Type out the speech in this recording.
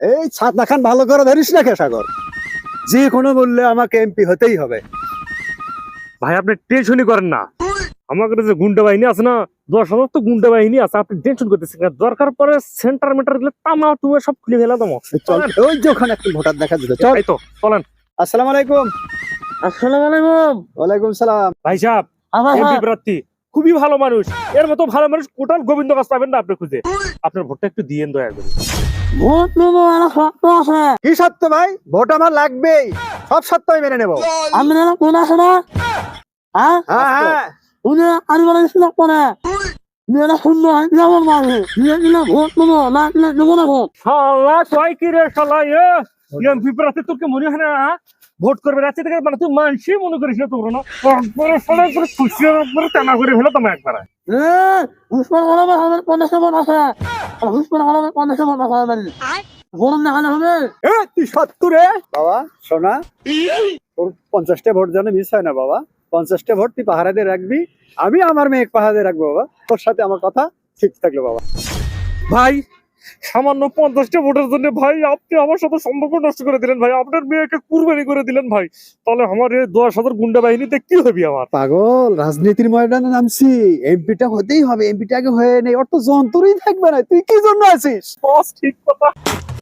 এই ছাতা খান ভালো করে ধরিস না সাগর, যে কোনো মূল্যে আমাকে এমপি হতেই হবে। ভাই আপনি টেনশনই করেন না, আমার কাছে যে গুন্ডা বাহিনী আছে না, 10,000 তো গুন্ডা বাহিনী আছে, আপনি টেনশন করতেছেন না। দরকার পরে সেন্টার মেন্টার গুলো তামা টুমে সব খুলে ফেলা দমো। চল, ওই যে ওখানে একটা ভোটার দেখা দিল, চল। এই তো চলেন। আসসালামু আলাইকুম। আসসালামু আলাইকুম। ওয়ালাইকুম সালাম। ভাই সাহেব এমপি প্রার্থী খুবই ভালো মানুষ, এর মতো ভালো মানুষ কোটাল গোবিন্দ গাছ পাবেন না আপনি খুঁজে। আপনার ভোটটা একটু দিয়েন দয়া করে। ভোট নেবো একটা শর্ত আছে। কি সত্য ভাই? ভোট আমার লাগবেই, সব সত্য আমি মেনে নেবো। আমি যেন কোন আছে না, হ্যাঁ হ্যাঁ হ্যাঁ, উনি আলিবালা সিলেক্ট করে মেয়েরা শূন্য যেমন মাঝে দিয়ে দিলে ভোট নেবো, না দিলে নেবো না ভোট। শালা তুই কি রে শালা, এমপি প্রার্থী তোকে মনে হয় না ভোট করবে রাত্রি থেকে, মানে তুই মানুষই মনে করিস না তোর না, একবারে শালা একবারে খুশি একবারে টানা করে ফেলো তোমার একবারে। হুসমান আলমের আমাদের 50 ভোট আছে, আর হুসমান আলমের 50 ভোট আছে আমাদের। ভোট দেখানো হবে। তুই সত্য রে বাবা। শোনা, তোর 50টা ভোট যেন মিস হয় না বাবা। 50টা ভোট তুই পাহারা দিয়ে রাখবি, আমি আমার মেয়ে পাহারা দিয়ে রাখবো বাবা। তোর সাথে আমার কথা ঠিক থাকলো বাবা। ভাই সামান্য 50টা ভোটের জন্য ভাই আপনি আমার সাথে সম্পর্ক নষ্ট করে দিলেন ভাই, আপনার মেয়েকে কুরবানি করে দিলেন ভাই। তাহলে আমার এই 10,000 গুন্ডা বাহিনীতে কি হবে আমার? পাগল, রাজনীতির ময়দানে নামছি, এমপিটা হতেই হবে। এমপিটা আগে হয়ে নেই, ওর তো যন্ত্রই থাকবে না। তুই কি জন্য আছিস? ঠিক কথা।